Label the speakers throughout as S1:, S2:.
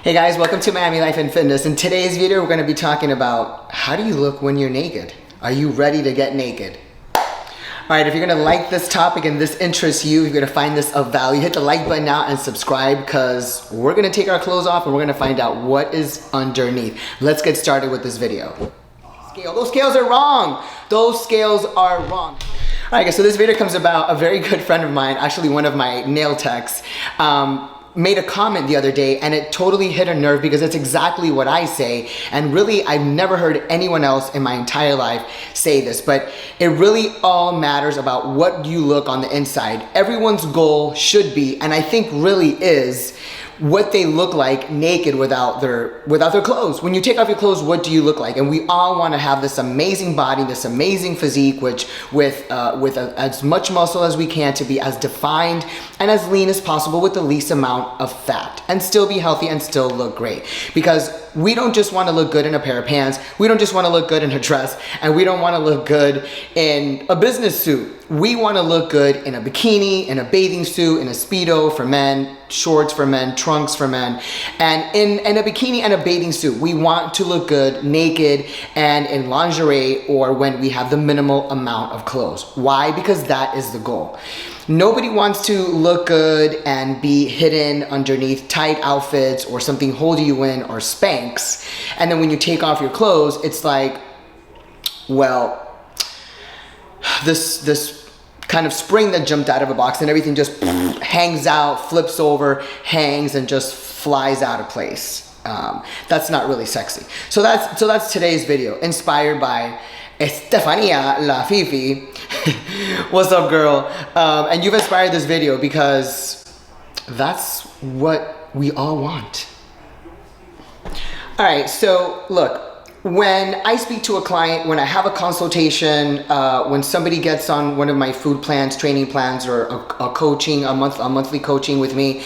S1: Hey guys, welcome to Miami Life and Fitness. In today's video, we're going to be talking about how do you look when you're naked? Are you ready to get naked? Alright, if you're going to like this topic and this interests you, you're going to find this of value, hit the like button now and subscribe because we're going to take our clothes off and we're going to find out what is underneath. Let's get started with this video. Those scales are wrong. Those scales are wrong. Alright guys, so this video comes about a very good friend of mine, actually one of my nail techs, made a comment the other day and it totally hit a nerve because it's exactly what I say, and really I've never heard anyone else in my entire life say this, but it really all matters about what you look on the inside. Everyone's goal should be, and I think really is, what they look like naked without their clothes. When you take off your clothes, what do you look like? And we all want to have this amazing body, this amazing physique, which with as much muscle as we can, to be as defined and as lean as possible with the least amount of fat, and still be healthy and still look great. Because we don't just want to look good in a pair of pants, we don't just want to look good in a dress, and we don't want to look good in a business suit. We want to look good in a bikini, in a bathing suit, in a Speedo for men, shorts for men, trunks for men, and in a bikini and a bathing suit. We want to look good naked and in lingerie, or when we have the minimal amount of clothes. Why? Because that is the goal. Nobody wants to look good and be hidden underneath tight outfits or something holding you in, or Spanx. And then when you take off your clothes, it's like, well, this kind of spring that jumped out of a box and everything just hangs out, flips over, hangs, and just flies out of place. That's not really sexy. So that's today's video, inspired by Estefania La Fifi. What's up, girl? And you've inspired this video because that's what we all want. All right, so look, when I speak to a client, when I have a consultation, when somebody gets on one of my food plans, training plans, or a monthly coaching with me,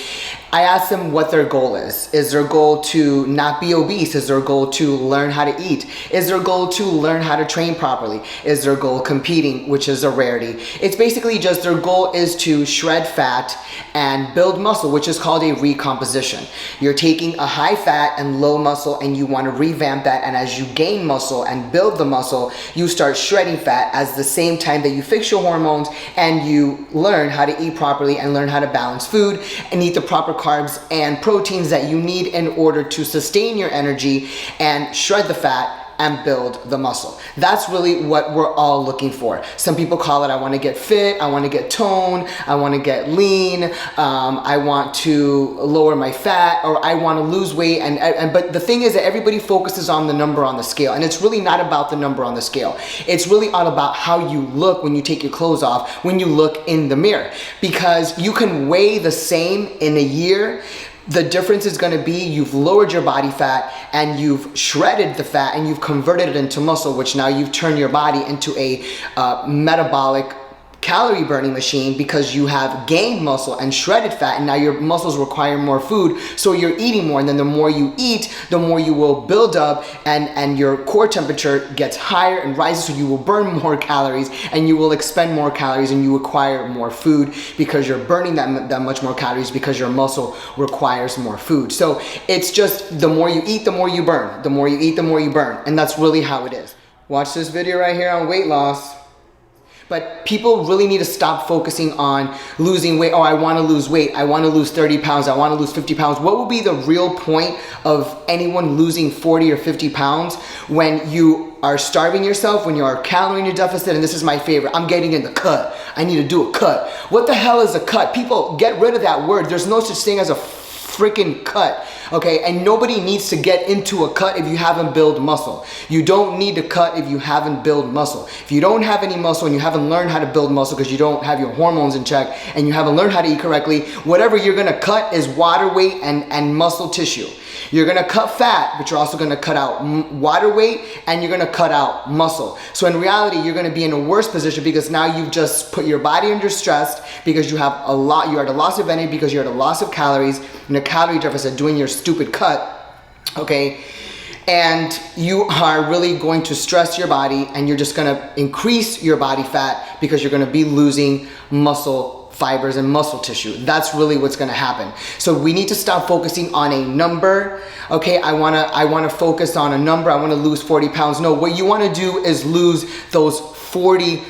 S1: I ask them what their goal is. Is their goal to not be obese? Is their goal to learn how to eat? Is their goal to learn how to train properly? Is their goal competing, which is a rarity? It's basically just their goal is to shred fat and build muscle, which is called a recomposition. You're taking a high fat and low muscle and you want to revamp that, and as you gain muscle and build the muscle, you start shredding fat at the same time that you fix your hormones and you learn how to eat properly and learn how to balance food and eat the proper carbs and proteins that you need in order to sustain your energy and shred the fat and build the muscle. That's really what we're all looking for. Some people call it, I want to get fit, I want to get toned, I want to get lean, I want to lower my fat, or I want to lose weight. But the thing is that everybody focuses on the number on the scale, and it's really not about the number on the scale. It's really all about how you look when you take your clothes off, when you look in the mirror. Because you can weigh the same in a year. The difference is going to be you've lowered your body fat and you've shredded the fat and you've converted it into muscle, which now you've turned your body into a metabolic calorie burning machine, because you have gained muscle and shredded fat, and now your muscles require more food, so you're eating more, and then the more you eat, the more you will build up, and your core temperature gets higher and rises, so you will burn more calories and you will expend more calories and you require more food because you're burning that much more calories because your muscle requires more food. So it's just the more you eat, the more you burn. The more you eat, the more you burn, and that's really how it is. Watch this video right here on weight loss. But people really need to stop focusing on losing weight. Oh, I want to lose weight. I want to lose 30 pounds. I want to lose 50 pounds. What will be the real point of anyone losing 40 or 50 pounds when you are starving yourself, when you are calorie in your deficit? And this is my favorite. I'm getting in the cut. I need to do a cut. What the hell is a cut? People, get rid of that word. There's no such thing as a freaking cut, okay? And nobody needs to get into a cut if you haven't built muscle. You don't need to cut if you haven't built muscle. If you don't have any muscle and you haven't learned how to build muscle because you don't have your hormones in check and you haven't learned how to eat correctly, whatever you're gonna cut is water weight and muscle tissue. You're gonna cut fat, but you're also gonna cut out water weight, and you're gonna cut out muscle. So in reality, you're gonna be in a worse position because now you've just put your body under stress because you have you're at a loss of energy because you're at a loss of calories, in a calorie deficit doing your stupid cut, okay? And you are really going to stress your body, and you're just gonna increase your body fat because you're gonna be losing muscle fibers and muscle tissue. That's really what's gonna happen. So we need to stop focusing on a number. Okay, I wanna focus on a number. I wanna lose 40 pounds. No, what you wanna do is lose those 40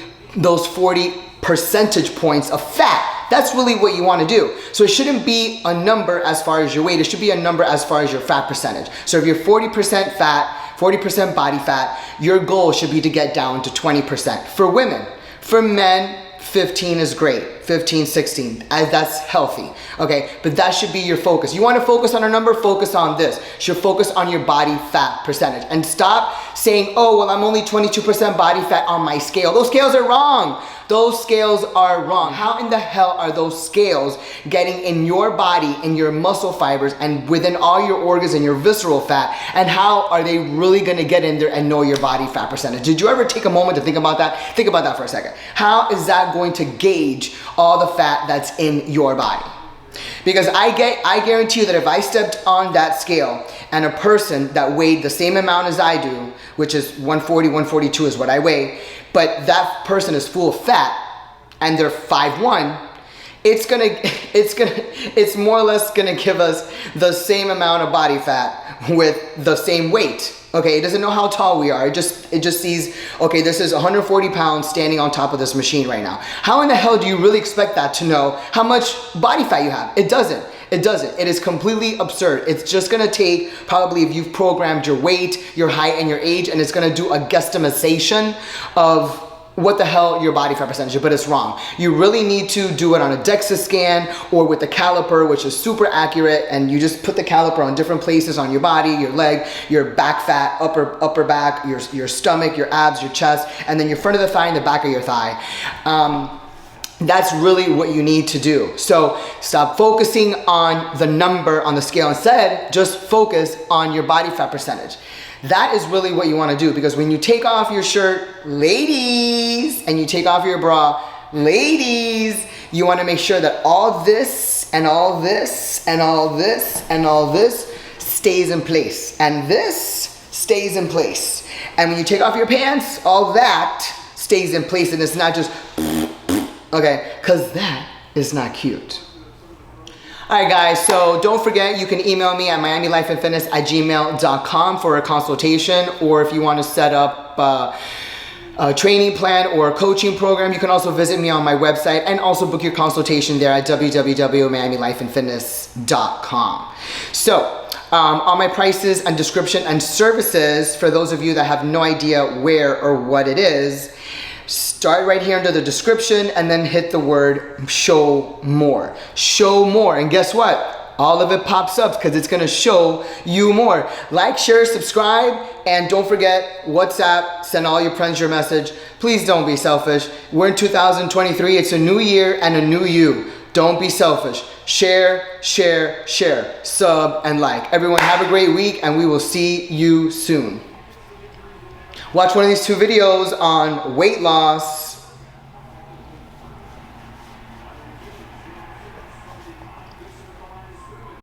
S1: percentage points of fat. That's really what you want to do. So it shouldn't be a number as far as your weight. It should be a number as far as your fat percentage. So if you're 40% fat, 40% body fat, your goal should be to get down to 20% for women. For men, 15 is great. 15, 16, that's healthy. Okay, but that should be your focus. You want to focus on a number, focus on this. You should focus on your body fat percentage. And stop saying, oh, well, I'm only 22% body fat on my scale. Those scales are wrong. Those scales are wrong. How in the hell are those scales getting in your body, in your muscle fibers, and within all your organs and your visceral fat? And how are they really gonna get in there and know your body fat percentage? Did you ever take a moment to think about that? Think about that for a second. How is that going to gauge all the fat that's in your body? Because I guarantee you that if I stepped on that scale and a person that weighed the same amount as I do, which is 140, 142 is what I weigh, but that person is full of fat and they're 5'1", it's more or less gonna give us the same amount of body fat with the same weight. Okay, it doesn't know how tall we are. It just sees, okay, this is 140 pounds standing on top of this machine right now. How in the hell do you really expect that to know how much body fat you have? It doesn't. It doesn't. It is completely absurd. It's just gonna take, probably if you've programmed your weight, your height, and your age, and it's gonna do a guesstimation of what the hell your body fat percentage is, but it's wrong. You really need to do it on a DEXA scan or with the caliper, which is super accurate, and you just put the caliper on different places on your body, your leg, your back fat, upper back, your stomach, your abs, your chest, and then your front of the thigh and the back of your thigh. That's really what you need to do. So stop focusing on the number on the scale. Instead, just focus on your body fat percentage. That is really what you want to do, because when you take off your shirt, ladies, and you take off your bra, ladies, you want to make sure that all this and all this and all this and all this stays in place, and this stays in place. And when you take off your pants, all that stays in place, and it's not just okay, because that is not cute. All right, guys, so don't forget, you can email me at miamilifeandfitness@gmail.com for a consultation, or if you want to set up a training plan or a coaching program, you can also visit me on my website and also book your consultation there at www.miamilifeandfitness.com. So, all my prices and description and services, for those of you that have no idea where or what it is, start right here under the description and then hit the word show more. Show more, and guess what? All of it pops up because it's gonna show you more. Like, share, subscribe, and don't forget WhatsApp, send all your friends your message. Please don't be selfish. We're in 2023, it's a new year and a new you. Don't be selfish. Share, share, share, sub, and like. Everyone have a great week, and we will see you soon. Watch one of these two videos on weight loss